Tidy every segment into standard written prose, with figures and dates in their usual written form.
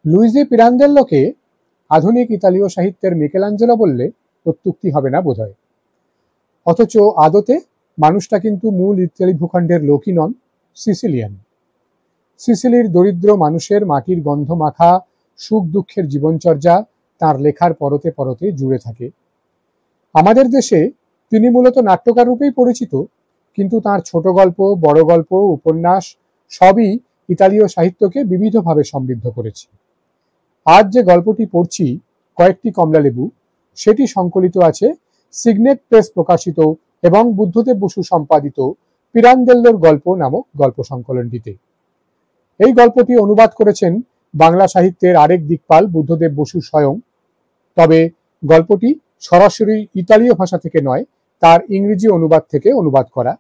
Luigi পিরান্দেল্লোকে আধুনিক ইতালীয় সাহিত্যের মিকেলাঞ্জেলো বললে অত্যুক্তি হবে না বোধহয়। অথচ আদতে মানুষটা কিন্তু মূল ইতালি ভূখণ্ডের লোকই নন, সিসিলিয়ান। সিসিলির দরিদ্র মানুষের মাটির গন্ধ মাখা সুখ দুঃখের জীবনচর্যা তার লেখার পরতে পরতে জুড়ে থাকে। আমাদের দেশে তিনি মূলত নাট্যকার রূপেই পরিচিত, কিন্তু তার ছোট গল্প, বড় গল্প, উপন্যাস সবই ইতালীয় সাহিত্যকে বিবিধভাবে সমৃদ্ধ করেছে। আজ যে গল্পটি পড়ছি, কয়েকটি কমলালেবু, সেটি সংকলিত আছে সিগনেট প্রেস প্রকাশিত এবং বুদ্ধদেব বসু সম্পাদিত পিরান্দেল্লোর গল্প নামক গল্প সংকলনটিতে। এই গল্পটি অনুবাদ করেছেন বাংলা সাহিত্যের আরেক দিকপাল বুদ্ধদেব বসু স্বয়ং। তবে গল্পটি সরাসরি ইতালীয় ভাষা থেকে নয়, তার ইংরেজি অনুবাদ থেকে অনুবাদ করা।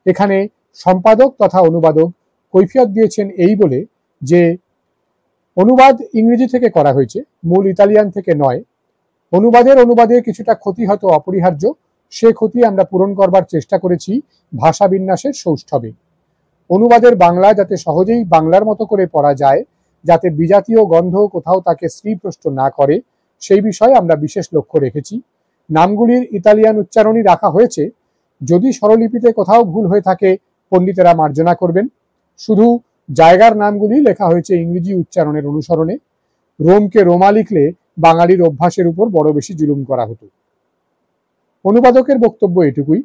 এখানে সম্পাদক তথা অনুবাদক কৈফিয়ত দিয়েছেন এই বলে যে অনুবাদ ইংরেজি থেকে করা হয়েছে, মূল ইতালিয়ান থেকে নয়। অনুবাদে কিছুটা ক্ষতি হয়তো অপরিহার্য, সে ক্ষতি আমরা পূরণ করবার চেষ্টা করেছি ভাষা বিন্যাসের সৌষ্ঠবে। অনুবাদের বাংলা যাতে সহজেই বাংলার মতো করে পড়া যায়, যাতে বিজাতীয় গন্ধ কোথাও তাকে শ্রীপ্রষ্ট না করে, সেই বিষয়ে আমরা বিশেষ লক্ষ্য রেখেছি। নামগুলির ইতালিয়ান উচ্চারণই রাখা হয়েছে। যদি স্বরলিপিতে কোথাও ভুল হয়ে থাকে পণ্ডিতেরা মার্জনা করবেন। শুধু জায়গার নামগুলি লেখা হয়েছে ইংরেজি উচ্চারণের অনুসরণে। রোমকে রোমা লিখলে বাঙালির অভ্যাসের উপর বড় বেশি জুলুম করা হতো। অনুবাদকের বক্তব্য এটুকুই।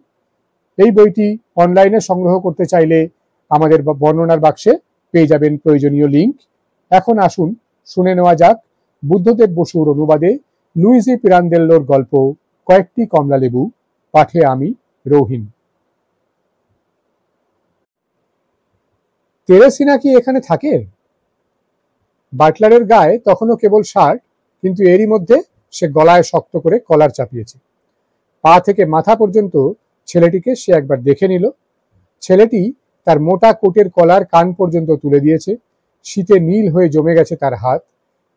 এই বইটি অনলাইনে সংগ্রহ করতে চাইলে আমাদের বর্ণনার বাক্সে পেয়ে যাবেন প্রয়োজনীয় লিঙ্ক। এখন আসুন শুনে নেওয়া যাক বুদ্ধদেব বসুর অনুবাদে লুইজি পিরান্দেল্লোর গল্প কয়েকটি কমলালেবু, পাঠে আমি রহিন। তেরেসিনা কি এখানে থাকে? বাটলারের গায়ে তখনও কেবল শার্ট, কিন্তু এরই মধ্যে সে গলায় শক্ত করে কলার চাপিয়েছে। পা থেকে মাথা পর্যন্ত ছেলেটিকে সে একবার দেখে নিল। ছেলেটি তার মোটা কোটের কলার কান পর্যন্ত তুলে দিয়েছে। শীতে নীল হয়ে জমে গেছে তার হাত।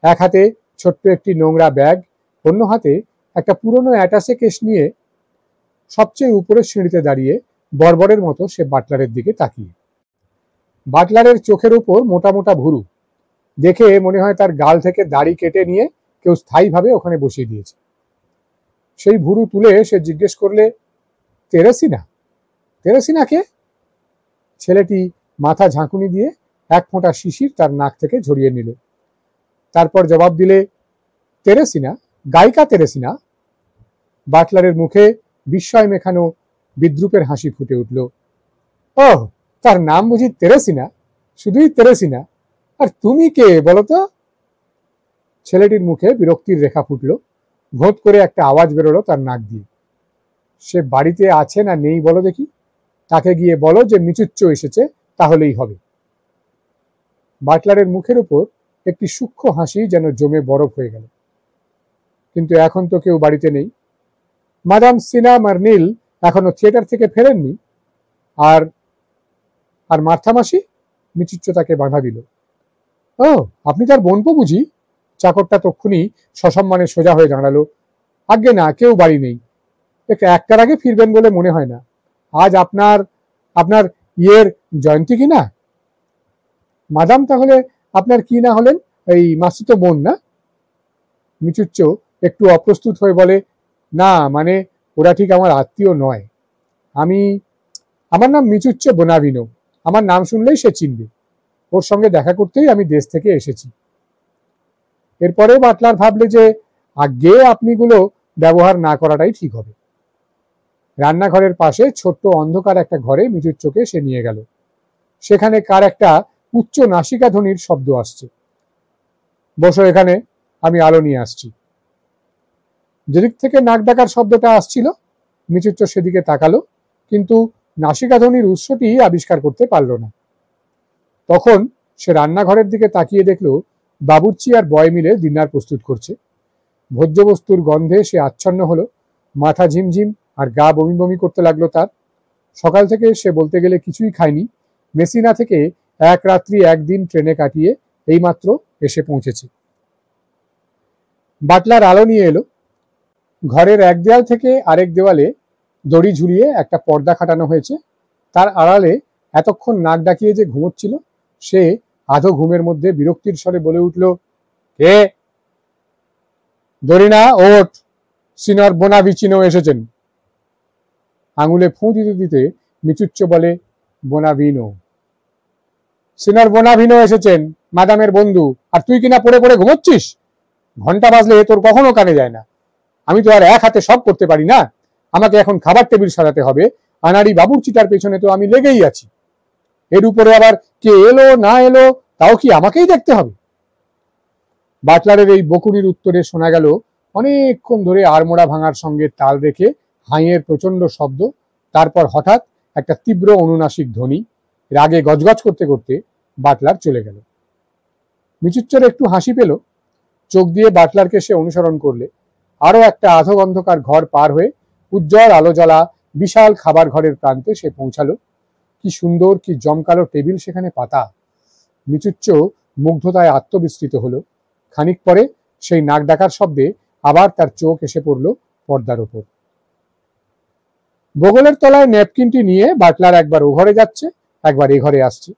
এক হাতে ছোট্ট একটি নোংরা ব্যাগ, অন্য হাতে একটা পুরনো অ্যাটাসে কেস নিয়ে সবচেয়ে উপরের সিঁড়িতে দাঁড়িয়ে বর্বরের মতো সে বাটলারের দিকে তাকিয়ে। বাটলারের চোখের উপর মোটা মোটা ভুরু, দেখে মনে হয় তার গাল থেকে দাড়ি কেটে নিয়ে কেউ স্থায়ীভাবে ওখানে বসিয়ে দিয়েছে। সেই ভুরু তুলে সে জিজ্ঞেস করলে, তেরেসিনা? তেরেসিনা কে? ছেলেটি মাথা ঝাঁকুনি দিয়ে এক ফোঁটা শিশির তার নাক থেকে ঝরিয়ে নিল। তারপর জবাব দিলে, তেরেসিনা, গায়িকা তেরেসিনা। বাটলারের মুখে বিস্ময় মেখানো বিদ্রুপের হাসি ফুটে উঠল। ও, তার নাম বুঝি তেরেসিনা? শুধুই তেরেসিনা? আর তুমি কে বলো তো? ছেলেটির মুখে বিরক্তির রেখা ফুটল। ঘোঁত করে একটা আওয়াজ বেরোলো তার নাক দিয়ে। সে বাড়িতে আছে না নেই বলো দেখি। তাকে গিয়ে বলো যে মিচুচ্চ এসেছে, তাহলেই হবে। বাটলারের মুখের উপর একটি সূক্ষ্ম হাসি যেন জমে বরফ হয়ে গেল। কিন্তু এখন তো কেউ বাড়িতে নেই। মাদাম সিনা মার্নিল এখনো থিয়েটার থেকে ফেরেননি। আর আর মার্থা মাসি? মিচুচ্চ তাকে বাধা দিল। ও, আপনি তার বোনপো বুঝি? চাকরটা তক্ষুনি সসম্মানে সোজা হয়ে দাঁড়ালো। আজ্ঞে না, কেউ বাড়ি নেই। একটার আগে ফিরবেন বলে মনে হয় না। আজ আপনার আপনার ইয়ের জয়ন্তী কি না? মাদাম তাহলে আপনার কি না হলেন? এই মাসিতো বোন না? মিচুচ্চ একটু অপ্রস্তুত হয়ে বলে, না মানে ওরা ঠিক আমার আত্মীয় নয়। আমার নাম মিচুচ্চ বোনাভিনো। আমার নাম শুনলেই সে চিনবে। ওর সঙ্গে দেখা করতেই আমি দেশ থেকে এসেছি। এরপরে বাটলার ভাবলে যে আগে আপনিগুলো ব্যবহার না করাটাই ঠিক হবে। রান্নাঘরের পাশে ছোট্ট অন্ধকার একটা ঘরে মিচুচ্চকে সে নিয়ে গেল। সেখানে কার একটা উচ্চ নাসিকা ধ্বনির শব্দ আসছে। বসো এখানে, আমি আলো নিয়ে আসছি। যেদিক থেকে নাক ডাকার শব্দটা আসছিল মিচুচ্চ সেদিকে তাকালো, কিন্তু নাসিকা ধ্বনির উৎসটি আবিষ্কার করতে পারল না। তখন সে রান্নাঘরের দিকে তাকিয়ে দেখলো বাবুর্চি আর বয় মিলে ডিনার প্রস্তুত করছে। ভোজ্যবস্তুর গন্ধে সে আচ্ছন্ন হলো। মাথা ঝিমঝিম আর গা বমি বমি করতে লাগলো তার। সকাল থেকে সে বলতে গেলে কিছুই খায়নি। মেসিনা থেকে এক রাত্রি একদিন ট্রেনে কাটিয়ে এইমাত্র এসে পৌঁছেছে। বাটলার আলো নিয়ে এলো। ঘরের এক দেওয়াল থেকে আরেক দেওয়ালে দড়ি ঝুলিয়ে একটা পর্দা খাটানো হয়েছে। তার আড়ালে এতক্ষণ নাক ডাকিয়ে যে ঘুমোচ্ছিল সে আধো ঘুমের মধ্যে বিরক্তির স্বরে বলে উঠল, কে? দরিনা, ওঠ, সিনর বোনাভিচিনো এসেছেন। আঙুলে ফু দিতে দিতে মিচুচ্চো বলে, বোনাভিনো। সিনর বোনাভিনো এসেছেন, মাদামের বন্ধু। আর তুই কিনা পড়ে পড়ে ঘুমোচ্ছিস? ঘন্টা বাজলে তোর কখনো কানে যায় না। আমি তো আর এক হাতে সব করতে পারি না। আমাকে এখন খাবার টেবিল সাজাতে হবে, আনাড়ি বাবুর্চিটার পেছনে তো আমি লেগেই আছি। এর উপরে আবার কে এলো না এলো তাও কি আমাকেই দেখতে হবে? বাটলারের এই বকুনির উত্তরে শোনা গেল অনেকক্ষণ ধরে আড়মোড়া ভাঙার সঙ্গে তাল রেখে হাইয়ের প্রচন্ড শব্দ। তারপর হঠাৎ একটা তীব্র অনুনাসিক ধ্বনি। রাগে গজগজ করতে করতে বাটলার চলে গেল। মিচুচ্চর একটু হাসি পেল। চোখ দিয়ে বাটলারকে সে অনুসরণ করলে আরো একটা আধো অন্ধকার ঘর পার হয়ে উজ্জ্বল আলো জ্বলা বিশাল খাবার ঘরের প্রান্তে সে পৌঁছালো। কি সুন্দর, কি জমকালো টেবিল সেখানে পাতা। মিচুচ্চ মুগ্ধতায় আত্মবিস্তৃত হলো। খানিক পরে সেই নাক ডাকার শব্দে আবার তার চোখ এসে পড়ল পর্দার ওপর। বগলের তলায় ন্যাপকিনটি নিয়ে বাটলার একবার ও ঘরে যাচ্ছে, একবার এ ঘরে আসছে।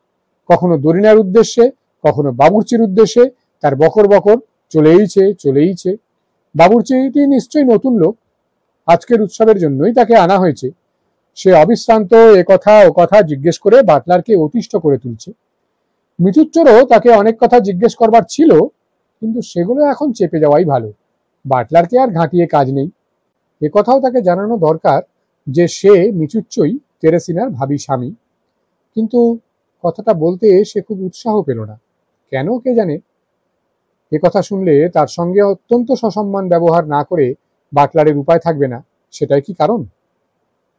কখনো দরিনার উদ্দেশ্যে, কখনো বাবুর্চির উদ্দেশ্যে তার বকর বকর চলেইছে। বাবুর্চিটি নিশ্চয়ই নতুন লোক, আজকের উৎসবের জন্যই তাকে আনা হয়েছে। সে অবিশ্রান্ত এ কথা ও কথা জিজ্ঞেস করে বাটলারকে অতিষ্ঠ করে তুলছে। মিচুচ্চরও তাকে অনেক কথা জিজ্ঞেস করবার ছিল, কিন্তু সেগুলো এখন চেপে যাওয়াই ভালো। বাটলারকে আর ঘাঁটিয়ে কাজ নেই। এ কথাও তাকে জানানো দরকার যে সে মিচুচ্চই তেরেসিনার ভাবী স্বামী। কিন্তু কথাটা বলতে সে খুব উৎসাহ পেল না। কেন কে জানে। এ কথা শুনলে তার সঙ্গে অত্যন্ত সসম্মান ব্যবহার না করে বাটলারের উপায় থাকবে না, সেটাই কি কারণ?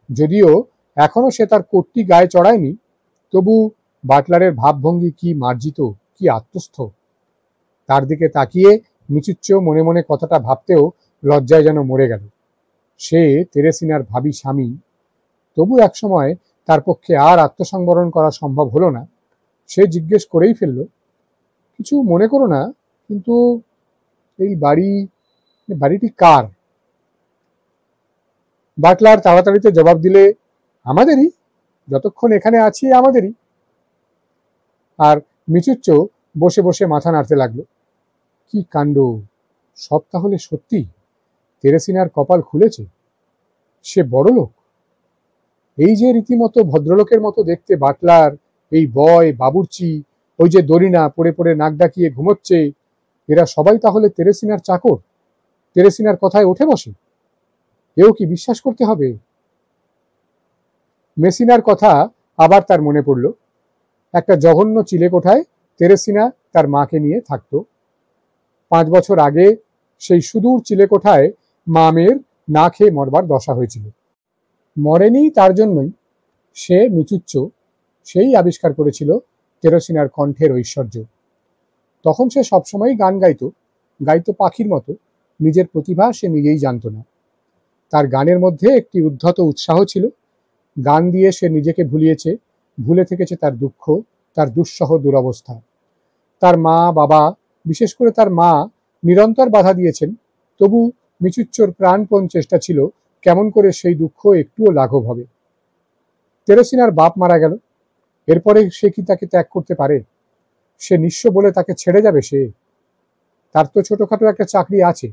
যদিও এখনো সে তার কোটটি গায়ে চড়ায়নি, তবু বাটলারের ভাবভঙ্গি কি মার্জিত, কি আত্মস্থ। তার দিকে তাকিয়ে মিচুচ্চ মনে মনে কথাটা ভাবতেও লজ্জায় যেন মরে গেল। সে তেরেসিনার ভাবী স্বামী, তবু একসময় তার পক্ষে আর আত্মসংবরণ করা সম্ভব হলো না। সে জিজ্ঞেস করেই ফেলল, কিছু মনে করো না, কিন্তু এই বাড়িটি কার? বাটলার তাড়াতাড়িতে জবাব দিলে, আমাদেরই, যতক্ষণ এখানে আছি আমাদেরই। আর মিচুচ্চ বসে বসে মাথা নাড়তে লাগলো। কি কাণ্ড, সব তাহলে সত্যি। তেরেসিনার কপাল খুলেছে, সে বড় লোক। এই যে রীতিমতো ভদ্রলোকের মতো দেখতে বাটলার, এই বয়, বাবুর্চি, ওই যে দরিনা পড়ে পড়ে নাক ডাকিয়ে ঘুমোচ্ছে, এরা সবাই তাহলে তেরেসিনার চাকর, তেরেসিনার কথায় ওঠে বসে। এও কি বিশ্বাস করতে হবে? মেসিনার কথা আবার তার মনে পড়ল। একটা জঘন্য চিলেকোঠায় তেরেসিনা তার মাকে নিয়ে থাকতো। 5 বছর আগে সেই সুদূর চিলেকোঠায় মা মেয়ের না খেয়ে মরবার দশা হয়েছিল। মরেনি তার জন্যই সে মিচুচ্চ সেই আবিষ্কার করেছিল তেরেসিনার কণ্ঠের ঐশ্বর্য। তখন সে সবসময়ই গান গাইতো পাখির মতো। নিজের প্রতিভা সে নিজেই জানত না। তার গানের মধ্যে একটি উদ্ধত উৎসাহ ছিল। গান দিয়ে সে নিজেকে ভুলে থেকেছে তার দুঃখ, তার দুঃসহ দুরবস্থা। তার মা বাবা, বিশেষ করে তার মা নিরন্তর বাধা দিয়েছেন, তবু মিচুচ্চর প্রাণপণ চেষ্টা ছিল কেমন করে সেই দুঃখ একটুও লাঘব হবে। তেরেসিনার বাপ মারা গেল, এরপরে সে কি তাকে ত্যাগ করতে পারে? সে নিঃস্ব বলে তাকে ছেড়ে যাবে সে? তার তো ছোটখাটো একটা চাকরি আছে,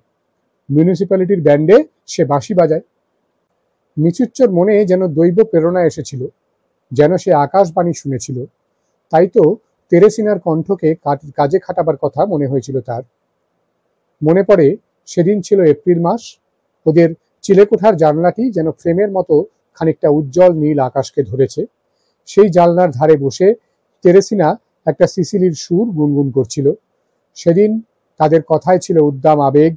মিউনিসিপ্যালিটির ব্যান্ডে সে বাঁশি বাজায়। মিচুচ্চর মনে যেন দৈব প্রেরণা এসেছিল, যেন সে আকাশবাণী শুনেছিল। তাই তো তেরেসিনার কণ্ঠকে কাজে খাটাবার কথা মনে হয়েছিল তার। মনে পড়ে সেদিন ছিল এপ্রিল মাস। ওদের চিলেকোঠার জানলাটি যেন ফ্রেমের মতো খানিকটা উজ্জ্বল নীল আকাশকে ধরেছে। সেই জানলার ধারে বসে তেরেসিনা একটা সিসিলির সুর গুনগুন করছিল। সেদিন তাদের কথায় ছিল উদ্দাম আবেগ।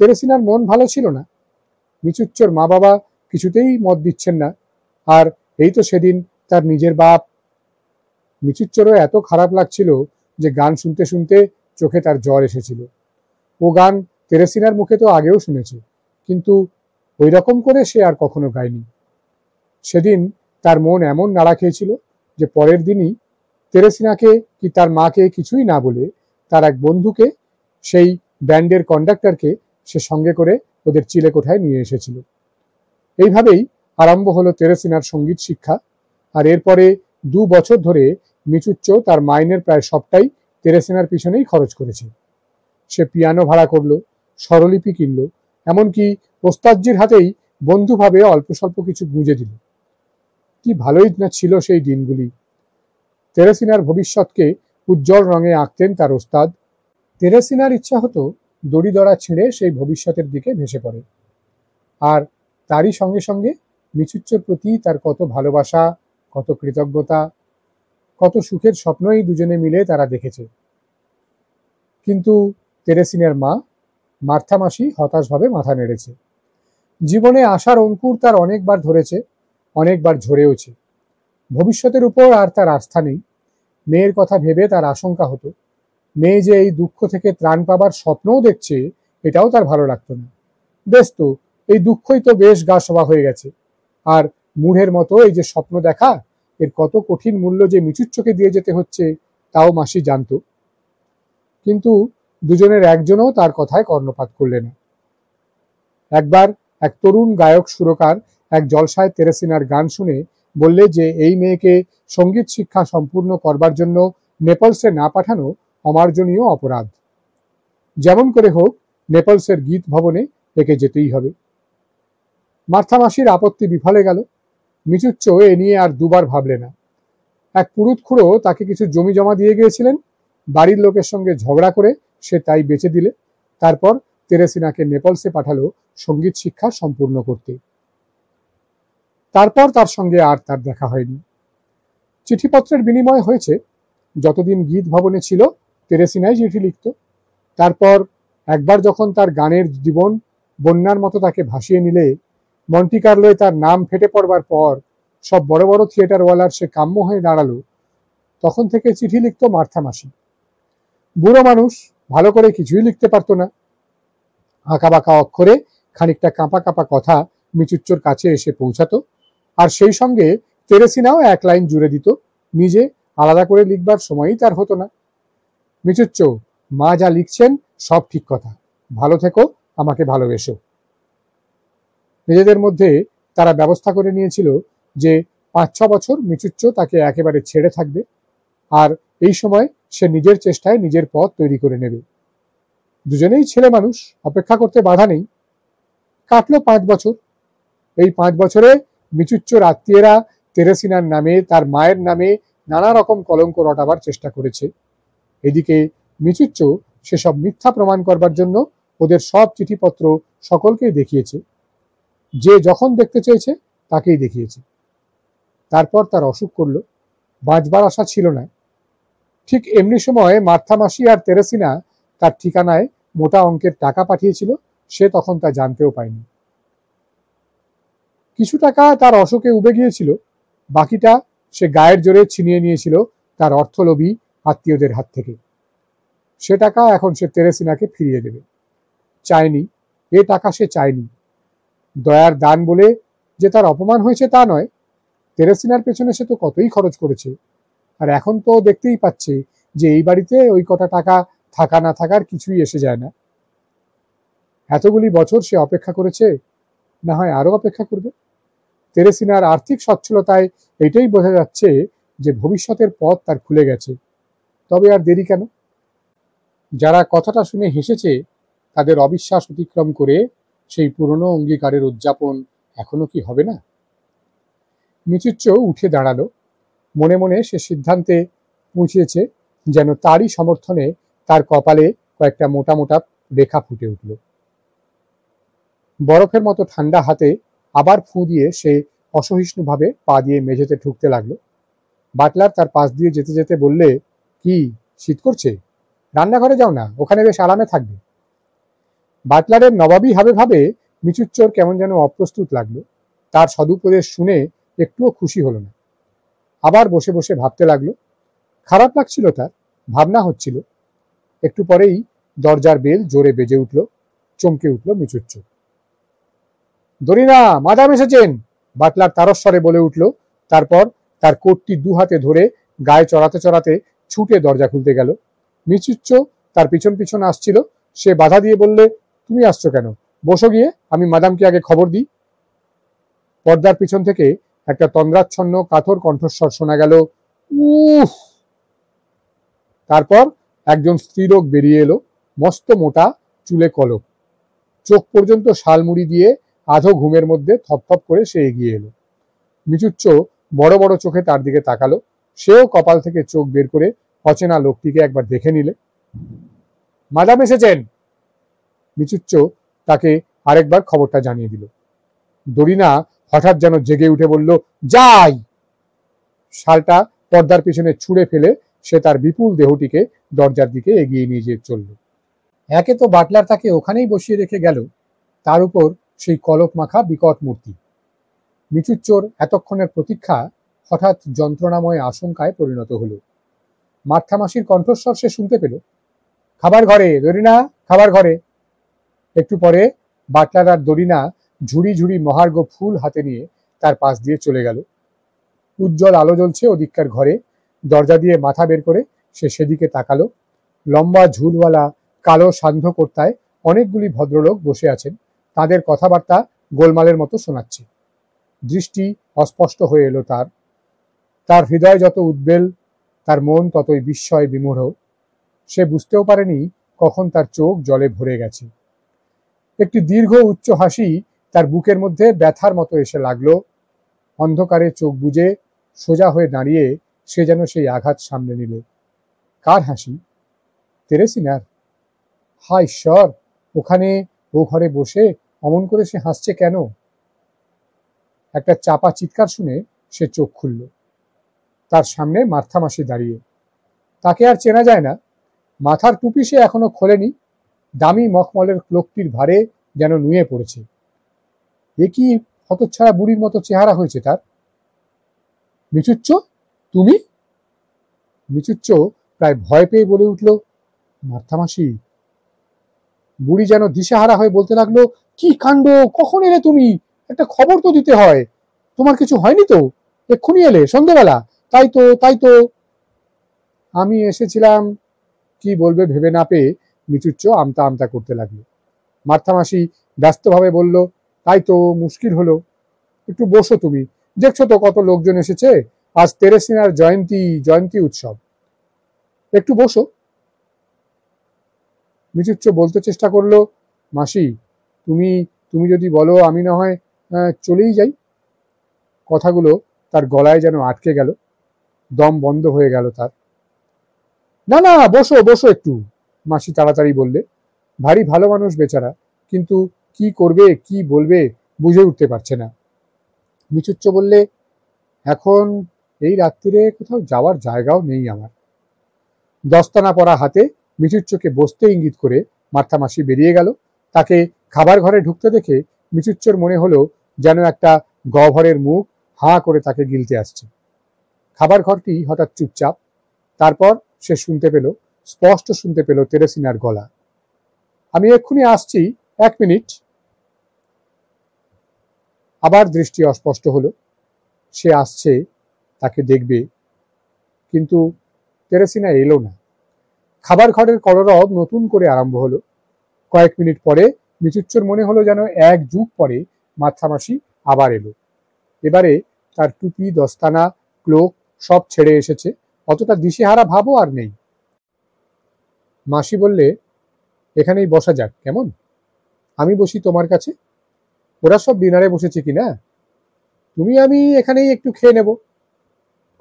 তেরেসিনার মন ভালো ছিল না। মিচুচ্চর মা বাবা কিছুতেই মত দিচ্ছেন না। আর এই তো সেদিন তার নিজের বাপ। মিচুচ্চরও এত খারাপ লাগছিল যে গান শুনতে শুনতে চোখে তার জ্বর এসেছিল। ও গান তেরেসিনার মুখে তো আগেও শুনেছে, কিন্তু ওই রকম করে সে আর কখনো গায়নি। সেদিন তার মন এমন নাড়া খেয়েছিল যে পরের দিনই তেরেসিনাকে কি তার মাকে কিছুই না বলে তার এক বন্ধুকে, সেই ব্যান্ডের কন্ডাক্টরকে সে সঙ্গে করে ওদের চিলেকোঠায় নিয়ে এসেছিল। এইভাবেই আরম্ভ হলো তেরেসিনার সঙ্গীত শিক্ষা। আর এরপরে 2 বছর ধরে মিচুচ্চ তার মাইনের প্রায় সবটাই তেরেসিনার পিছনেই খরচ করেছে। সে পিয়ানো ভাড়া করলো, স্বরলিপি কিনলো, এমনকি ওস্তাদজির হাতেই বন্ধুভাবে অল্প স্বল্প কিছু গুঁজে দিল। কি ভালোই না ছিল সেই দিনগুলি। তেরেসিনার ভবিষ্যৎকে উজ্জ্বল রঙে আঁকতেন তার ওস্তাদ। তেরেসিনার ইচ্ছা হতো দড়িদড়া ছিঁড়ে সেই ভবিষ্যতের দিকে ভেসে পড়ে। আর তারই সঙ্গে সঙ্গে মিচুচ্চোর প্রতি তার কত ভালোবাসা, কত কৃতজ্ঞতা, কত সুখের স্বপ্নই দুজনে মিলে তারা দেখেছে। কিন্তু তেরেসিনার মা মার্থা মাসি হতাশভাবে মাথা নেড়েছে। জীবনে আশার অঙ্কুর তার অনেকবার ধরেছে, অনেকবার ঝরেওছে। ভবিষ্যতের উপর আর তার আস্থা নেই। মেয়ের কথা ভেবে তার আশঙ্কা হতো, মেয়ে যে এই দুঃখ থেকে ত্রাণ পাবার স্বপ্নও দেখছে, এটাও তার ভালো লাগতো না। বেশ তো, এই দুঃখই তো বেশ গা সওয়া হয়ে গেছে। আর মূঢ়ের মতো এই যে স্বপ্ন দেখা, এর কত কঠিন মূল্য যে মিচুচ্চোকে দিয়ে যেতে হচ্ছে, তাও মাসি জানত। কিন্তু দুজনের একজনও তার কথায় কর্ণপাত করলে না। একবার এক তরুণ গায়ক সুরকার এক জলসায় তেরেসিনার গান শুনে বললে যে এই মেয়েকে সঙ্গীত শিক্ষা সম্পূর্ণ করবার জন্য নেপলসে না পাঠানো অমার্জনীয় অপরাধ। যেমন করে হোক নেপলসের গীত ভবনে একে যেতেই হবে। মার্থা মাসির আপত্তি বিফলে গেল। মিচুচ্চো এ নিয়ে আর দুবার ভাবলে না। এক পুরুত খুঁড়ো তাকে কিছু জমি জমা দিয়ে গিয়েছিলেন, বাড়ির লোকের সঙ্গে ঝগড়া করে সে তাই বেচে দিলে। তারপর তেরেসিনাকে নেপলসে পাঠালো সঙ্গীত শিক্ষা সম্পূর্ণ করতে। তারপর তার সঙ্গে আর তার দেখা হয়নি। চিঠিপত্রের বিনিময় হয়েছে। যতদিন গীত ভবনে ছিল তেরেসিনাই চিঠি লিখত। তারপর একবার যখন তার গানের জীবন বন্যার মতো তাকে ভাসিয়ে নিলে, মন্টি কার্লোয় তার নাম ফেটে পড়বার পর সব বড় বড় থিয়েটারওয়ালার সে কাম্য হয়ে দাঁড়ালো, তখন থেকে চিঠি লিখত মার্থা মাসি। বুড়ো মানুষ, ভালো করে কিছুই লিখতে পারতো না। আঁকা বাঁকা অক্ষরে খানিকটা কাঁপা কাঁপা কথা মিচুচ্চোর কাছে এসে পৌঁছাতো, আর সেই সঙ্গে তেরেসিনাও এক লাইন জুড়ে দিত। নিজে আলাদা করে লিখবার সময়ই তার হতো না। মিচুচ্চো, মা যা লিখছেন সব ঠিক কথা, ভালো থেকো, আমাকে ভালোবেসো। নিজেদের মধ্যে তারা ব্যবস্থা করে নিয়েছিল যে 5-6 বছর মিচুচ্চো তাকে একেবারে ছেড়ে থাকবে, আর এই সময় সে নিজের চেষ্টায় নিজের পথ তৈরি করে নেবে। দুজনেই ছেলে মানুষ, অপেক্ষা করতে বাধা নেই। কাটলো 5 বছর। এই 5 বছরে মিচুচ্চোর আত্মীয়রা তেরেসিনার নামে, তার মায়ের নামে নানা রকম কলঙ্ক রটাবার চেষ্টা করেছে। এদিকে মিচুচ্চো সেসব মিথ্যা প্রমাণ করবার জন্য ওদের সব চিঠিপত্র সকলকেই দেখিয়েছে। যে যখন দেখতে চেয়েছে তাকেই দেখিয়েছে। তারপর তার অসুখ করল, বাঁচবার আশা ছিল না। ঠিক এমনি সময় মার্থা মাসি আর তেরেসিনা তার ঠিকানায় মোটা অঙ্কের টাকা পাঠিয়েছিল, সে তখন তা জানতেও পায়নি। কিছু টাকা তার অশোকে উবে গিয়েছিল, বাকিটা সে গায়ের জোরে ছিনিয়ে নিয়েছিল তার অর্থলোভী আত্মীয়দের হাত থেকে। সে টাকা এখন সে তেরেসিনাকে ফিরিয়ে দেবে। চায়নি, এ টাকা সে চায়নি। দয়ার দান বলে যে তার অপমান হয়েছে তা নয়। তেরেসিনার পেছনে সে তো কতই খরচ করেছে, আর এখন তো দেখতেই পাচ্ছে যে এই বাড়িতে ওই কটা টাকা থাকা না থাকার কিছুই এসে যায় না। এতগুলি বছর সে অপেক্ষা করেছে, না হয় আরো অপেক্ষা করবে। তেরেসিনার আর্থিক সচ্ছলতায় এটাই বোঝা যাচ্ছে যে ভবিষ্যতের পথ তার খুলে গেছে। তবে আর দেরি কেন? যারা কথাটা শুনে হেসেছে তাদের অবিশ্বাস অতিক্রম করে সেই পুরনো অঙ্গীকারের উদযাপন এখনো কি হবে না? মিচুচ্চো উঠে দাঁড়ালো। মনে মনে সে সিদ্ধান্তে পৌঁছেছে যেন তারই সমর্থনে তার কপালে কয়েকটা মোটা মোটা রেখা ফুটে উঠল। বরফের মতো ঠান্ডা হাতে আবার ফুঁ দিয়ে সে অসহিষ্ণুভাবে পা দিয়ে মেঝেতে ঠুকতে লাগলো। বাটলার তার পাশ দিয়ে যেতে যেতে বললে, কি শীত করছে? রান্নাঘরে যাও না, ওখানে বেশ আরামে থাকবে। বাটলারের নবাবী ভাবে ভাবে মিচুচ্চোর কেমন যেন অপ্রস্তুত লাগলো। তার সদুপদেশ শুনে একটুও খুশি হলো না। আবার বসে বসে ভাবতে লাগলো। খারাপ লাগছিল তার, ভাবনা হচ্ছিল। একটু পরেই দরজার বেল জোরে বেজে উঠল। চমকে উঠল মিচুচ্চো। দরিনা, মাদাম এসেছেন, বাটলার তারস্বরে বলে উঠল। তারপর তার কোটটি দু হাতে ধরে গায়ে চড়াতে চড়াতে ছুটে দরজা খুলতে গেল। মিচুচ্চো তার পিছন পিছন আসছিল। সে বাধা দিয়ে বললে, তুমি আসছো কেন? বসো গিয়ে, আমি মাদামকে আগে খবর দিই। পর্দার পিছন থেকে একটা তন্দ্রাচ্ছন্ন কাতর কণ্ঠস্বর শোনা গেল, উফ। তারপর একজন স্ত্রীলোক বেরিয়ে এলো। মস্ত মোটা চুলে কলপ, চোখ পর্যন্ত শালমুড়ি দিয়ে আধো ঘুমের মধ্যে থপথপ করে সে এগিয়ে এলো। মিচুচ্চ বড় বড় চোখে তার দিকে তাকালো। সেও কপাল থেকে চোখ বের করে অচেনা লোকটিকে একবার দেখে নিলে। মাদাম এসেছেন। মিচুচ্চ তাকে আরেকবার খবরটা জানিয়ে দিল। দরিনা হঠাৎ যেন জেগে উঠে বলল, যাই। শালটা পর্দার পিছনে ছুঁড়ে ফেলে সে তার বিপুল দেহটিকে দরজার দিকে এগিয়ে নিয়ে যেয়ে চলল। একে তো বাটলার তাকে ওখানেই বসিয়ে রেখে গেল, তার উপর সেই কলপ মাখা বিকট মূর্তি। মিচুচ্চোর এতক্ষণের প্রতীক্ষা হঠাৎ যন্ত্রণাময় আশঙ্কায় পরিণত হলো। মার্থামাসির কণ্ঠস্বর সে শুনতে পেল, খাবার ঘরে দরিনা, খাবার ঘরে। একটু পরে বাটলার আর দরিনা ঝুড়ি ঝুড়ি মহার্ঘ ফুল হাতে নিয়ে তার পাশ দিয়ে চলে গেল। উজ্জ্বল আলো জ্বলছে ওদিককার ঘরে। দরজা দিয়ে মাথা বের করে সে সেদিকে তাকালো। লম্বা ঝুলওয়ালা কালো সান্ধ্য কর্তায় অনেকগুলি ভদ্রলোক বসে আছেন। তাদের কথাবার্তা গোলমালের মতো শোনাচ্ছে। দৃষ্টি অস্পষ্ট হয়ে এলো তার। তার হৃদয় যত উদ্বেল, তার মন ততই বিস্ময় বিমূঢ়। সে বুঝতেও পারেনি কখন তার চোখ জলে ভরে গেছে। একটি দীর্ঘ উচ্চ হাসি তার বুকের মধ্যে ব্যথার মতো এসে লাগলো। অন্ধকারে চোখ বুজে সোজা হয়ে দাঁড়িয়ে সে যেন সেই আঘাত সামনে নিল। কার হাসি? তেরেসিনার। হায় ঈশ্বর, ওখানে ও ঘরে বসে অমন করে সে হাসছে কেন? একটা চাপা চিৎকার শুনে সে চোখ খুলল। তার সামনে মার্থামাসি দাঁড়িয়ে। তাকে আর চেনা যায় না। মাথার টুপি সে এখনো খোলেনি। দামি মখমলের ক্লোকটির ভারে যেন নুয়ে পড়েছে। এ কি হতচ্ছাড়া বুড়ির মতো চেহারা হয়েছে তার। মিচুচ্চ, তুমি? মিচুচ্চ প্রায় ভয় পেয়ে বলে উঠল, মার্থামাসি। বুড়ি যেন দিশেহারা হয়ে বলতে লাগলো, কি কাণ্ড, কখন এলে তুমি? একটা খবর তো দিতে হয়। তোমার কিছু হয়নি তো? এক্ষুনি এলে সন্ধ্যেবেলা? তাই তো, তাই তো। আমি এসেছিলাম। কি বলবে ভেবে না পেয়ে মিচুচ্চ আমতা আমতা করতে লাগলো। মার্থামাসি ব্যস্তভাবে বলল, তাই তো, মুশকিল হলো। একটু বসো তুমি, দেখছো তো কত লোকজন এসেছে। আজ তেরেসিনার জয়ন্তী উৎসব। একটু বসো। মিচুচ্চ বলতে চেষ্টা করলো, মাসি, তুমি তুমি যদি বলো আমি না হয় চলেই যাই। কথাগুলো তার গলায় যেন আটকে গেল। দম বন্ধ হয়ে গেল তার। না না, বসো বসো একটু, মাসি তাড়াতাড়ি বললে। ভারী ভালো মানুষ বেচারা, কিন্তু কি করবে কি বলবে বুঝে উঠতে পারছে না। মিচুচ্চ বললে, এখন এই রাত্রিরে কোথাও যাওয়ার জায়গাও নেই আমার। দস্তানা পরা হাতে মিচুচ্চকে বসতে ইঙ্গিত করে মার্থামাসি বেরিয়ে গেল। তাকে খাবার ঘরে ঢুকতে দেখে মিচুচ্চর মনে হলো যেন একটা গহ্বরের মুখ হাঁ করে তাকে গিলতে আসছে। খাবার ঘরটি হঠাৎ চুপচাপ। তারপর সে শুনতে পেল, স্পষ্ট শুনতে পেল তেরেসিনার গলা, আমি এক্ষুনি আসছি, 1 মিনিট। আবার দৃষ্টি অস্পষ্ট হলো। সে আসছে, তাকে দেখবে, কিন্তু তেরেসিনা এলো না। খাবার ঘরের কলরব নতুন করে আরম্ভ হলো। কয়েক মিনিট পরে মিচুচ্চর মনে হলো যেন 1 যুগ পরে মার্থামাসি আবার এলো। এবারে তার টুপি, দস্তানা, ক্লোক সব ছেড়ে এসেছে। অতটা দিশেহারা ভাবও আর নেই। মাসি বললে, এখানেই বসা যাক, কেমন? আমি বসি তোমার কাছে। ওরা সব ডিনারে বসেছে কিনা? তুমি আমি এখানেই একটু খেয়ে নেব।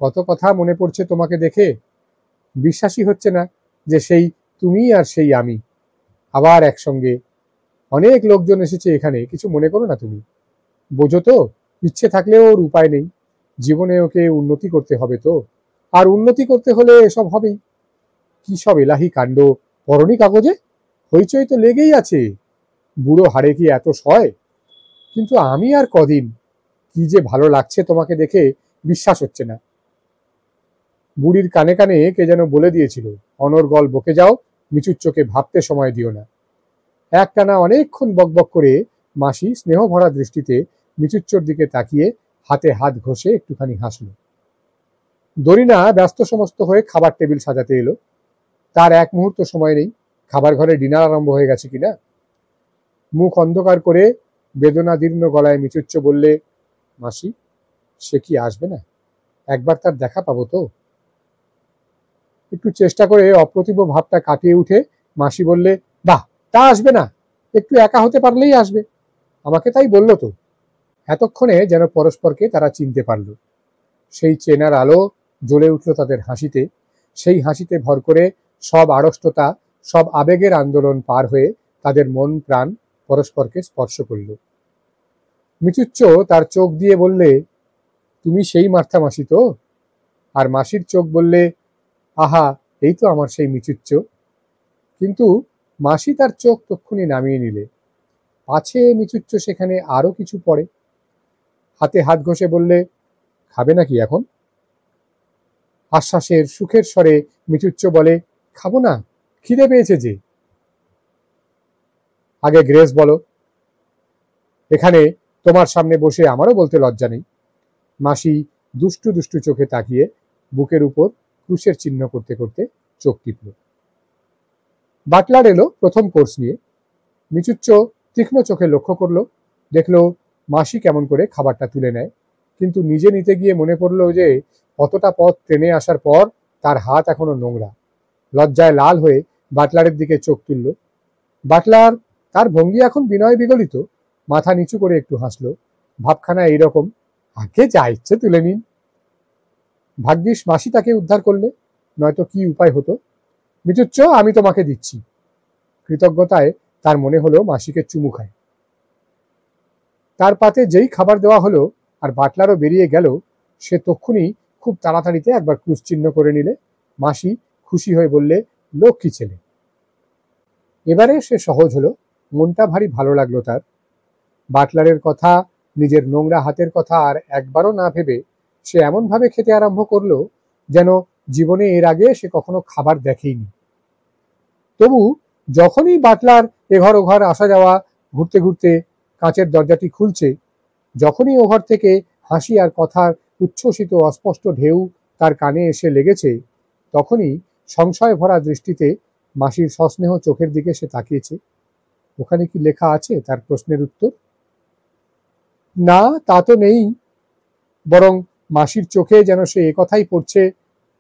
কত কথা মনে পড়ছে তোমাকে দেখে। বিশ্বাসই হচ্ছে না যে সেই তুমি আর সেই আমি আবার একসঙ্গে। অনেক লোকজন এসেছে এখানে, কিছু মনে করো না তুমি। বোঝো তো, ইচ্ছে থাকলেও ওর উপায় নেই। জীবনে ওকে উন্নতি করতে হবে তো, আর উন্নতি করতে হলে এসব হবেই। কি সব এলাহি কাণ্ড, পরনি কাগজে হইচই তো লেগেই আছে। বুড়ো হাড়ে কি এত সয়? কিন্তু আমি আর কদিন। কি যে ভালো লাগছে তোমাকে দেখে, বিশ্বাস হচ্ছে না। বুড়ির কানে কানে কে যেন বলে দিয়েছিল, অনর্গল বকে যাও, মিচুচ্চকে ভাবতে সময় দিও না। একটানা অনেকক্ষণ বকবক করে মাসি স্নেহ ভরা দৃষ্টিতে মিচুচ্চর দিকে তাকিয়ে হাতে হাত ঘষে একটুখানি হাসল। দরিনা ব্যস্ত সমস্ত হয়ে খাবার টেবিল সাজাতে এলো। তার এক মুহূর্ত সময় নেই, খাবার ঘরে ডিনার আরম্ভ হয়ে গেছে কিনা। মুখ অন্ধকার করে বেদনাদীর্ণ গলায় মিচুচ্চ বললে, মাসি, সে কি আসবে না? একবার তার দেখা পাবো তো। একটু চেষ্টা করে অপ্রতিভ ভাবটা কাটিয়ে উঠে মাসি বললে, বাহ, তা আসবে না, একটু একা হতে পারলেই আসবে, আমাকে তাই বললো তো। এতক্ষণে যেন পরস্পরকে তারা চিনতে পারল। সেই চেনার আলো জ্বলে উঠল তাদের হাসিতে। সেই হাসিতে ভর করে সব আড়ষ্টতা, সব আবেগের আন্দোলন পার হয়ে তাদের মন প্রাণ পরস্পরকে স্পর্শ করল। মিচুচ্চ তার চোখ দিয়ে বললে, তুমি সেই মার্থা মাসি তো? আর মাসির চোখ বললে, আহা, এই তো আমার সেই মিচুচ্চ। কিন্তু মাসি তার চোখ তক্ষুনি নামিয়ে নিলে, পাছে মিচুচ্চ সেখানে আরো কিছু পড়ে। হাতে হাত ঘষে বললে, খাবে নাকি এখন? আশ্বাসের সুখের স্বরে মিচুচ্চ বলে, খাবো না, খিদে পেয়েছে যে। আগে গ্রেস বলো। এখানে তোমার সামনে বসে আমারও বলতে লজ্জা নেই। মাসি দুষ্টু দুষ্টু চোখে তাকিয়ে বুকের উপর ক্রুশের চিহ্ন করতে করতে চোখ টিপল। বাটলার এলো প্রথম কোর্স নিয়ে। মিচুচ্চ তীক্ষ্ণ চোখে লক্ষ্য করলো, দেখলো মাসি কেমন করে খাবারটা তুলে নেয়, কিন্তু নিজে নিতে গিয়ে মনে পড়লো যে অতটা পথ ট্রেনে আসার পর তার হাত এখনো নোংরা। লজ্জায় লাল হয়ে বাটলারের দিকে চোখ তুলল। বাটলার তার ভঙ্গি এখন বিনয় বিগলিত, মাথা নিচু করে একটু হাসলো, ভাবখানা এইরকম, আগে যা ইচ্ছে তুলে নিন। ভাগ্যিস মাসি তাকে উদ্ধার করলে, নয়তো কি উপায় হতো। মিচুচ্চ, আমি তোমাকে দিচ্ছি। কৃতজ্ঞতায় তার মনে হলো মাসিকে চুমু খায়। তার পাতে যেই খাবার দেওয়া হলো আর বাটলারও বেরিয়ে গেল, সে তক্ষুনি খুব তাড়াতাড়িতে একবার ক্রুশ চিহ্ন করে নিলে। মাসি খুশি হয়ে বললে, লক্ষ্মী ছেলে। এবারে সে সহজ হলো, মনটা ভারী ভালো লাগলো তার। বাটলারের কথা, নিজের নোংরা হাতের কথা আর একবারও না ভেবে সে এমনভাবে খেতে আরম্ভ করলো যেন জীবনে এর আগে সে কখনো খাবার দেখেইনি। তবু যখনই বাটলার এঘর ওঘর আসা যাওয়া ঘুরতে ঘুরতে কাঁচের দরজাটি খুলছে, যখনই ওঘর থেকে হাসি আর কথার উচ্ছ্বসিত অস্পষ্ট ঢেউ তার কানে এসে লেগেছে, তখনই সংশয় ভরা দৃষ্টিতে মাসির সস্নেহ চোখের দিকে সে তাকিয়েছে। ওখানে কি লেখা আছে তার প্রশ্নের উত্তর? না, তা তো নেই, বরং মাসির চোখে যেন সে একথাই পড়ছে,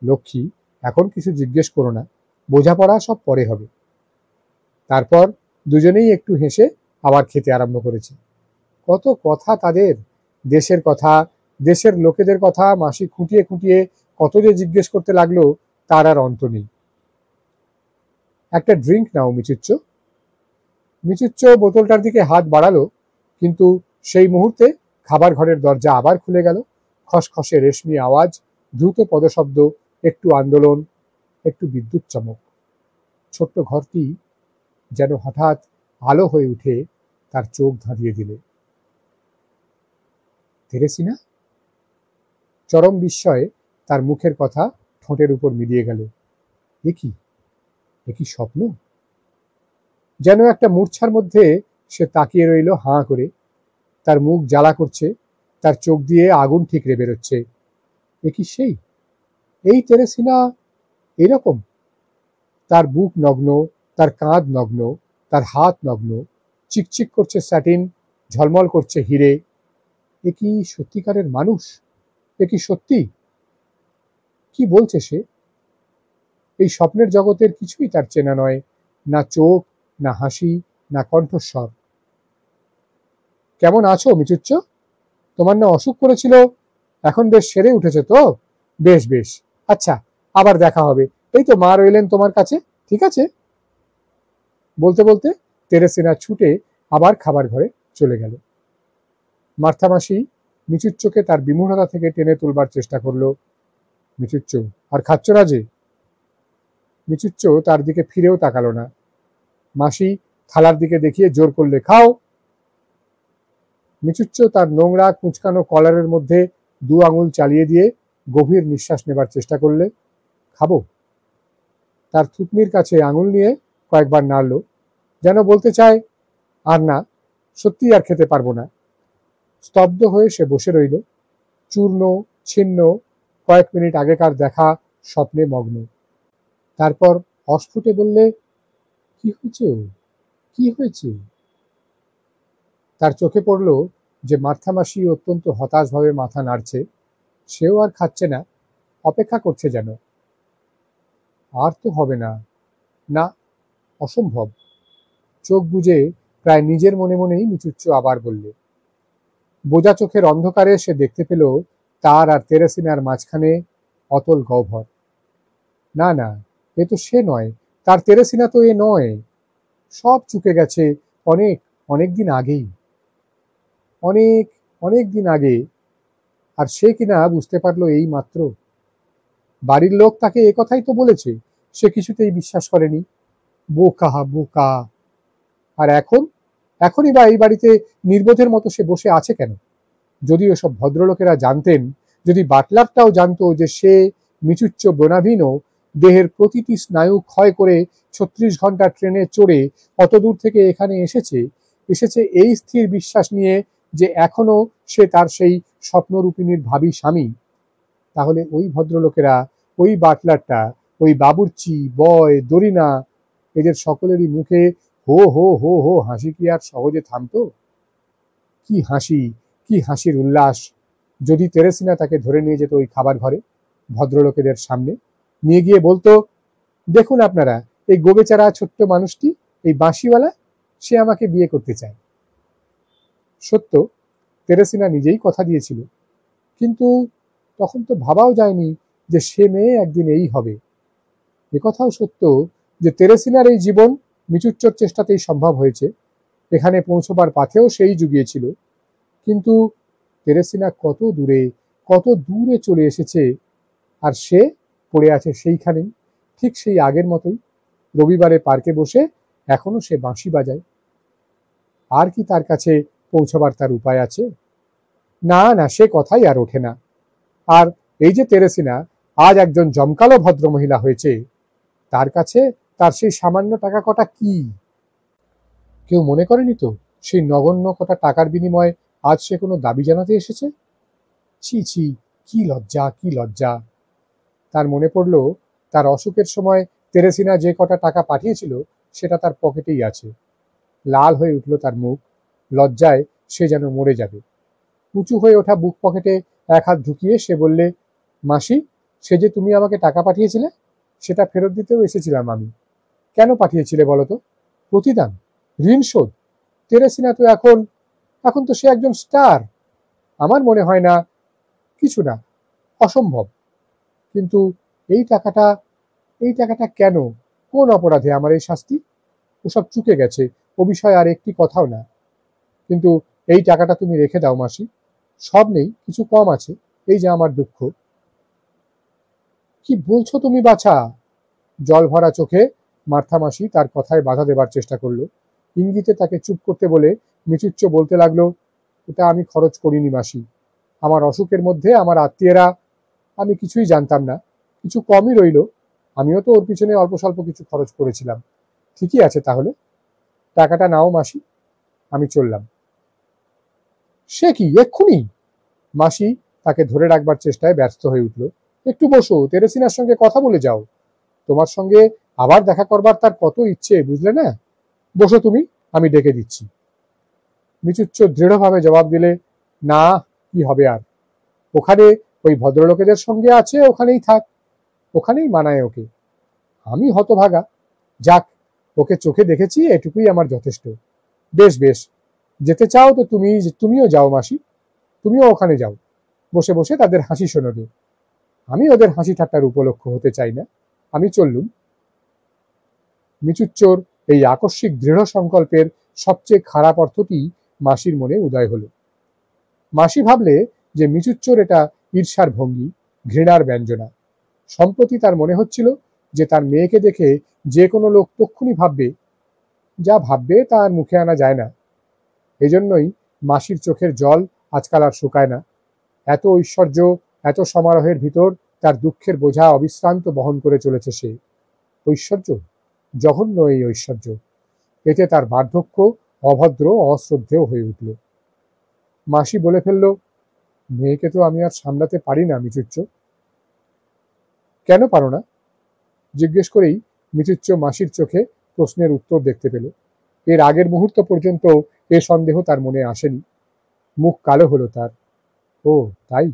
লক্ষ্মী, এখন কিছু জিজ্ঞেস করো না, বোঝাপড়া সব পরে হবে। তারপর দুজনেই একটু হেসে আবার খেতে আরম্ভ করেছে। কত কথা তাদের, দেশের কথা, দেশের লোকেদের কথা মাসি খুঁটিয়ে খুঁটিয়ে কত যে জিজ্ঞেস করতে লাগলো তার আর অন্ত নেই। একটা ড্রিঙ্ক নাও মিচুচ্চ। মিচুচ্চ বোতলটার দিকে হাত বাড়ালো, কিন্তু সেই মুহূর্তে খাবার ঘরের দরজা আবার খুলে গেল। খসখসে রেশমি আওয়াজ, দ্রুত পদশব্দ, একটু আন্দোলন, একটু বিদ্যুৎ চমক। ছোট্ট ঘরটি যেন হঠাৎ আলো হয়ে উঠে তার চোখ ধাঁধিয়ে দিলে। তেরেসিনা? চরম বিস্ময়ে তার মুখের কথা ঠোঁটের উপর মিলিয়ে গেল। এ কি স্বপ্ন? যেন একটা মূর্ছার মধ্যে সে তাকিয়ে রইল হাঁ করে। তার মুখ জ্বালা করছে, তার চোখ দিয়ে আগুন ঠিকরে বেরোচ্ছে। এ কি সেই? এই তেরেসিনা এরকম? তার বুক নগ্ন, তার কাঁধ নগ্ন, তার হাত নগ্ন, চিকচিক করছে স্যাটিন, ঝলমল করছে হিরে। এ কি সত্যিকারের মানুষ? এ কি সত্যি? কি বলছে সে? এই স্বপ্নের জগতের কিছুই তার চেনা নয়, না চোখ, না হাসি, না কণ্ঠস্বর। কেমন আছো মিচুচ্চ? তোমার না অসুখ করেছিল, এখন বেশ সেরে উঠেছে তো? বেশ বেশ, আচ্ছা, আবার দেখা হবে। এই তো মা রইলেন তোমার কাছে, ঠিক আছে? বলতে বলতে তেরেসিনা ছুটে আবার খাবার ঘরে চলে গেল। মার্থা মাসি মিচুচ্চকে তার বিমূঢ়তা থেকে টেনে তুলবার চেষ্টা করলো। মিচুচ্চ, আর খাচ্ছ না যে? মিচুচ্চ তার দিকে ফিরেও তাকালো না। মাসি থালার দিকে দেখিয়ে জোর করলে, খাও। মিচুচ্চ তার নোংরা কুঁচকানো কলারের মধ্যে দু আঙুল চালিয়ে দিয়ে গভীর নিঃশ্বাস নেবার চেষ্টা করলে। খাবো। তার থুতনির কাছে আঙুল নিয়ে কয়েকবার নাড়ল, যেন বলতে চায়, আর না, সত্যি আর খেতে পারবো না। স্তব্ধ হয়ে সে বসে রইল, চূর্ণ ছিন্ন, কয়েক মিনিট আগেকার দেখা স্বপ্নে মগ্ন। তারপর অস্ফুটে বললে, কি হয়েছে ও, কি হয়েছে? তার চোখে পড়ল যে মার্থা মাসি অত্যন্ত হতাশভাবে মাথা নাড়ছে। সেও আর খাচ্ছে না, অপেক্ষা করছে যেন। আর তো হবে না, না, অসম্ভব। চোখ বুজে প্রায় নিজের মনে মনেই মিচুচ্চ আবার বললে। বোঝা চোখের অন্ধকারে সে দেখতে পেল তার আর তেরেসিনার মাঝখানে অতল গহ্বর। না না, এ তো সে নয়, তার তেরেসিনা তো এ নয়। সব চুকে গেছে অনেক অনেক দিন আগেই, অনেক অনেক দিন আগে। আর সে কিনা বুঝতে পারলো এই মাত্র। বাড়ির লোক তাকে এ কথাই তো বলেছে, সে কিছুতেই বিশ্বাস করেনি। বোকা বোকা। আর এখনই বা এই বাড়িতে নির্বোধের মতো সে বসে আছে কেন? যদি ওসব ভদ্রলোকেরা জানতেন, যদি বাটলারটাও জানতো যে সে মিচুচ্চ বোনাভিনো দেহের প্রতিটি স্নায়ু ক্ষয় করে 36 ঘন্টা ট্রেনে চড়ে অত দূর থেকে এখানে এসেছে এই স্থির বিশ্বাস নিয়ে যে এখনো সে তার সেই স্বপ্নরূপিণীর ভাবী স্বামী, তাহলে ওই ভদ্রলোকেরা, ওই বাটলারটা, ওই বাবুর্চি, বয়, দরিনা, এদের সকলেরই মুখে হো হো হো হো হাসি কি আর সহজে থামতো? কি হাসি, কি হাসির উল্লাস! যদি তেরেসিনা তাকে ধরে নিয়ে যেত ওই খাবার ঘরে, ভদ্রলোকেদের সামনে নিয়ে গিয়ে বলতো, দেখুন আপনারা, এই গোবেচারা ছোট্ট মানুষটি, এই বাঁশিওয়ালা, সে আমাকে বিয়ে করতে চায়। সত্য, তেরেসিনা নিজেই কথা দিয়েছিল, কিন্তু তখন তো ভাবাও যায়নি যে সে মেয়ে একদিন এই হবে। একথাও সত্য যে তেরেসিনার এই জীবন মিচুচ্চর চেষ্টাতেই সম্ভব হয়েছে। এখানে পৌঁছবার পাথেও সেই জুগিয়েছিল। কিন্তু তেরেসিনা কত দূরে চলে এসেছে, আর সে পড়ে আছে সেইখানেই, ঠিক সেই আগের মতোই। রবিবারে পার্কে বসে এখনো সে বাঁশি বাজায়। আর কি তার কাছে পৌঁছবার তার উপায় আছে? না না, সে কথাই আর ওঠে না। আর এই যে তেরেসিনা আজ একজন জমকালো ভদ্রমহিলা হয়েছে, তার কাছে তার সেই সামান্য টাকা কটা কি? কেউ মনে করেনি তো সেই নগণ্য কটা টাকার বিনিময়ে আজ সে কোনো দাবি জানাতে এসেছে? ছি ছি, কি লজ্জা, কি লজ্জা! তার মনে পড়ল তার অসুখের সময় তেরেসিনা যে কটা টাকা পাঠিয়েছিল সেটা তার পকেটেই আছে। লাল হয়ে উঠল তার মুখ, লজ্জায় সে যেন মরে যাবে। উঁচু হয়ে ওঠা বুক পকেটে এক হাত ঢুকিয়ে সে বললে, মাসি, সে যে তুমি আমাকে টাকা পাঠিয়েছিলে, সেটা ফেরত দিতেও এসেছিলাম আমি। কেন পাঠিয়েছিলে বলো তো? প্রতিদান? ঋণ শোধ? তেরেসিনা তো এখন তো সে একজন স্টার। আমার মনে হয় না, কিছু না, অসম্ভব। কিন্তু এই টাকাটা এই টাকাটা কেন? কোন অপরাধে আমার এই শাস্তি? ওসব চুকে গেছে, ও বিষয়ে আর একটি কথাও না। কিন্তু এই টাকাটা তুমি রেখে দাও মাসি। সব নেই, কিছু কম আছে, এই যে আমার দুঃখ। কি বলছো তুমি বাছা? জল ভরা চোখে মার্থা মাসি তার কথায় বাধা দেবার চেষ্টা করলো। ইঙ্গিতে তাকে চুপ করতে বলে মিচুচ্চ বলতে লাগলো, এটা আমি খরচ করিনি মাসি। আমার অসুখের মধ্যে আমার আত্মীয়রা, আমি কিছুই জানতাম না, কিছু কমই রইল। আমিও তো ওর পিছনে অল্প স্বল্প কিছু খরচ করেছিলাম। ঠিকই আছে তাহলে, টাকাটা নাও মাসি, আমি চললাম। সে কি এক্ষুনি? মাসি তাকে ধরে রাখবার চেষ্টায় ব্যস্ত হয়ে উঠল। একটু বসো, তেরেসিনার সঙ্গে কথা বলে যাও। তোমার সঙ্গে আবার দেখা করবার তার কত ইচ্ছে, বুঝলে না? বসো তুমি, আমি ডেকে দিচ্ছি। মিচুচ্চ দৃঢ়ভাবে জবাব দিলে, না, কি হবে আর। ওখানে ওই ভদ্রলোকেদের সঙ্গে আছে, ওখানেই থাক, ওখানেই মানায় ওকে। আমি হতভাগা। যাক, ওকে চোখে দেখেছি, এটুকুই আমার যথেষ্ট। বেশ বেশ, যেতে চাও তো তুমিও যাও মাসি, তুমিও ওখানে যাও। বসে বসে তাদের হাসি শোনোগে। আমি ওদের হাসি ঠাট্টার উপলক্ষ হতে চাই না। আমি চললুম। মিচুচ্চোর এই আকস্মিক দৃঢ় সংকল্পের সবচেয়ে খারাপ অর্থটি মাসির মনে উদয় হলো। মাসি ভাবলে যে মিচুচ্চোর এটা ঈর্ষার ভঙ্গি, ঘৃণার ব্যঞ্জনা। সম্প্রতি তার মনে হচ্ছিল যে তার মেয়েকে দেখে যে কোনো লোক তক্ষুনি ভাববে, যা ভাববে তা আর মুখে আনা যায় না। এজন্যই মাসির চোখের জল আজকাল আর শুকায় না। এত ঐশ্বর্য, এত সমারোহের ভিতর তার দুঃখের বোঝা অবিশ্রান্ত বহন করে চলেছে সে। ঐশ্বর্য, জঘন্য এই ঐশ্বর্য। এতে তার বার্ধক্য অভদ্র, অশ্রদ্ধেয় হয়ে উঠল। মাসি বলে ফেলল, মেয়েকে তো আমি আর সামলাতে পারি না মিচুচ্চ। কেন পারো না? জিজ্ঞেস করেই মিচুচ্চ মাসির চোখে প্রশ্নের উত্তর দেখতে পেল। এর আগের মুহূর্ত পর্যন্ত এ সন্দেহ তার মনে আসেনি। মুখ কালো হলো তার। ও তাই?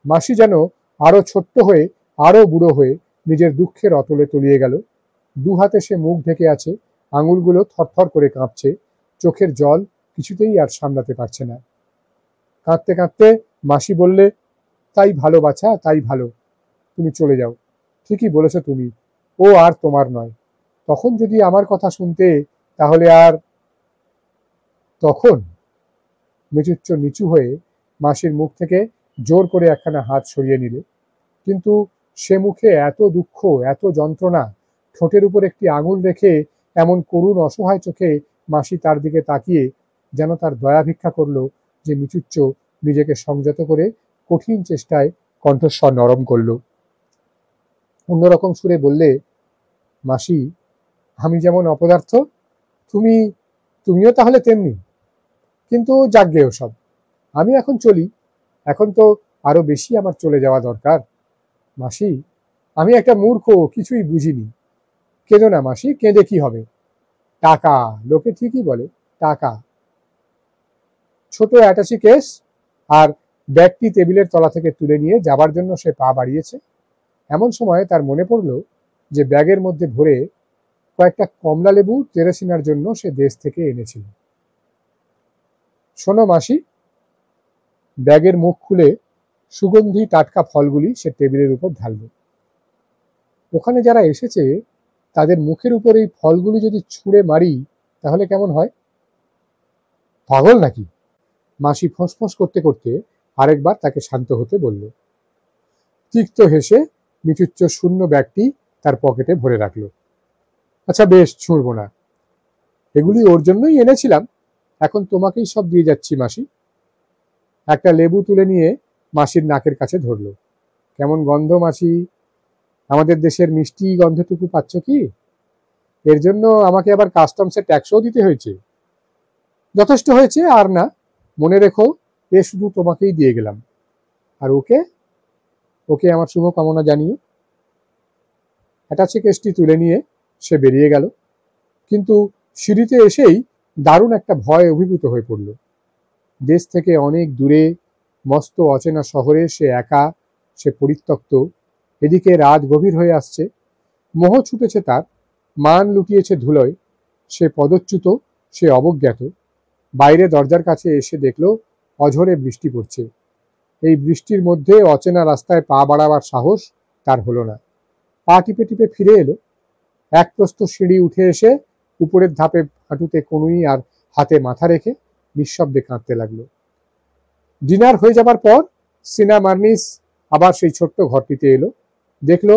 মাসি যেন আরো ছোট্ট হয়ে, আরো বুড়ো হয়ে নিজের দুঃখের অতলে তলিয়ে গেল। দু হাতে সে মুখ ঢেকে আছে, আঙুলগুলো থরথর করে কাঁপছে, চোখের জল কিছুতেই আর সামলাতে পারছে না। কাঁদতে কাঁদতে মাসি বললে, তাই ভালো বাছা, তাই ভালো, তুমি চলে যাও। ঠিকই বলেছ তুমি, ও আর তোমার নয়। তখন যদি আমার কথা শুনতে, তাহলে আর। তখন মেচুচ্চ নিচু হয়ে মাসির মুখ থেকে জোর করে একখানা হাত সরিয়ে নিলে, কিন্তু সে মুখে এত দুঃখ, এত যন্ত্রণা, ঠোঁটের উপর একটি আঙুল রেখে এমন করুণ অসহায় চোখে মাসি তার দিকে তাকিয়ে যেন তার দয়া ভিক্ষা করল, যে মিচুচ্চ নিজেকে সংযত করে কঠিন চেষ্টায় কণ্ঠস্বর নরম করল। অন্যরকম সুরে বললে, মাসি, আমি যেমন অপদার্থ, তুমিও তাহলে তেমনি। কিন্তু যাকগে ওসব, আমি এখন চলি। এখন তো আরো বেশি আমার চলে যাওয়া দরকার। মাসি, আমি একটা মূর্খ, কিছুই বুঝিনি। কেঁদো না মাসি, কেঁদে কি হবে? টাকা, লোকে ঠিকই বলে, টাকা। ছোট অ্যাটাচি কেস আর ব্যাগটি টেবিলের তলা থেকে তুলে নিয়ে যাবার জন্য সে পা বাড়িয়েছে। এমন সময় তার মনে পড়ল যে ব্যাগের মধ্যে ভরে কয়েকটা কমলা লেবু তেরেসিনার জন্য সে দেশ থেকে এনেছিল। শোনো মাসি। ব্যাগের মুখ খুলে সুগন্ধি টাটকা ফলগুলি সে টেবিলের উপর ঢালল। ওখানে যারা এসেছে তাদের মুখের উপর এই ফলগুলি যদি ছুঁড়ে মারি, তাহলে কেমন হয়? পাগল নাকি? মাসি ফোঁস করতে করতে আরেকবার তাকে শান্ত হতে বলল। তিক্ত হেসে মিচুচ্চ শূন্য ব্যাগটি তার পকেটে ভরে রাখল। আচ্ছা বেশ, ছুঁড়ব না। এগুলি ওর জন্যই এনেছিলাম, এখন তোমাকেই সব দিয়ে যাচ্ছি মাসি। একটা লেবু তুলে নিয়ে মাসির নাকের কাছে ধরল। কেমন গন্ধ মাসি? আমাদের দেশের মিষ্টি গন্ধটুকু পাচ্ছ কি? এর জন্য আমাকে আবার কাস্টমসে ট্যাক্সও দিতে হয়েছে। যথেষ্ট হয়েছে, আর না। মনে রেখো, এ শুধু তোমাকেই দিয়ে গেলাম। আর ওকে আমার শুভকামনা জানিয়ে অ্যাটাচি কেসটি তুলে নিয়ে সে বেরিয়ে গেল। কিন্তু সিঁড়িতে এসেই দারুণ একটা ভয় অভিভূত হয়ে পড়ল। দেশ থেকে অনেক দূরে, মস্ত অচেনা শহরে সে একা, সে পরিত্যক্ত। এদিকে রাত গভীর হয়ে আসছে, মোহ ছুটেছে তার, মান লুটিয়েছে ধুলোয়। সে পদচ্যুত, সে অবজ্ঞাত। বাইরে দরজার কাছে এসে দেখল অঝরে বৃষ্টি পড়ছে। এই বৃষ্টির মধ্যে অচেনা রাস্তায় পা বাড়াবার সাহস তার হলো না। পা টিপে টিপে ফিরে এলো। এক প্রস্থ সিঁড়ি উঠে এসে উপরের ধাপে হাঁটুতে কনুই আর হাতে মাথা রেখে নিঃশব্দে কাঁদতে লাগলো। ডিনার হয়ে যাবার পর সিনা মার্নিস আবার সেই ছোট্ট ঘরটিতে এলো। দেখলো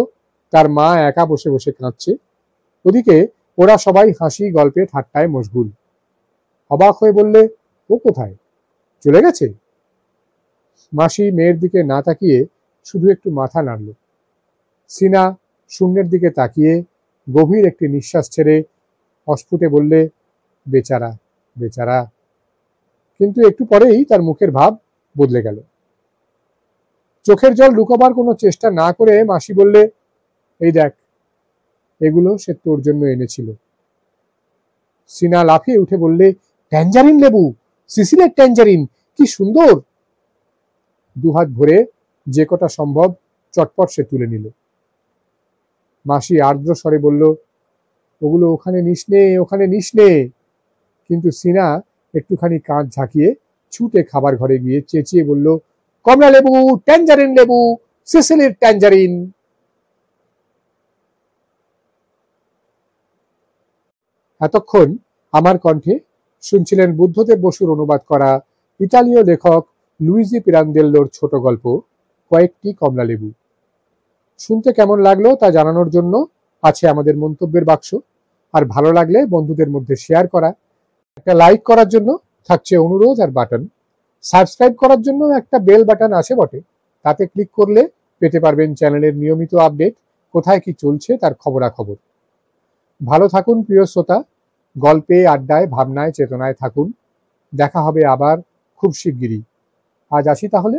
তার মা একা বসে বসে কাঁদছে। ওদিকে ওরা সবাই হাসি গল্পে ঠাট্টায় মশগুল। অবাক হয়ে বললে, ও কোথায়? চলে গেছে? মাসি মেয়ের দিকে না তাকিয়ে শুধু একটু মাথা নাড়ল। সিনা শূন্যের দিকে তাকিয়ে গভীর একটি নিঃশ্বাস ছেড়ে অস্ফুটে বললে, বেচারা, বেচারা। কিন্তু একটু পরেই তার মুখের ভাব বদলে গেল। চোখের জল লুকাবার কোনো চেষ্টা না করে মাসি বললে, এই দেখ, এগুলো সে তোর জন্য এনেছিল। সিনা লাফিয়ে উঠে বললে, ট্যাঞ্জারিন লেবু, সিসিলের ট্যাঞ্জারিন, কি সুন্দর! দুহাত ভরে যে কটা সম্ভব চটপট সে তুলে নিল। মাসি আর্দ্র স্বরে বলল, ওগুলো ওখানে নিস নে, ওখানে নিস নে। কিন্তু সিনা একটুখানি কাঁধ ঝাঁকিয়ে ছুটে খাবার ঘরে গিয়ে চেঁচিয়ে বলল, কমলা লেবু, ট্যাঞ্জারিন লেবু, সিসিলির ট্যাঞ্জারিন। এতক্ষণ আমার কণ্ঠে শুনছিলেন বুদ্ধদেব বসুর অনুবাদ করা ইতালীয় লেখক লুইজি পিরান্দেল্লোর ছোট গল্প কয়েকটি কমলা লেবু। শুনতে কেমন লাগলো তা জানানোর জন্য আছে আমাদের মন্তব্যের বাক্স, আর ভালো লাগলে বন্ধুদের মধ্যে শেয়ার করা, একটা লাইক করার জন্য থাকছে অনুরোধ আর বাটন, সাবস্ক্রাইব করার জন্য একটা বেল বাটন আছে বটে, তাতে ক্লিক করলে পেতে পারবেন চ্যানেলের নিয়মিত আপডেট, কোথায় কি চলছে তার খবরাখবর। ভালো থাকুন প্রিয় শ্রোতা, গল্পে, আড্ডায়, ভাবনায়, চেতনায় থাকুন। দেখা হবে আবার খুব শিগগিরই। আজ আসি তাহলে।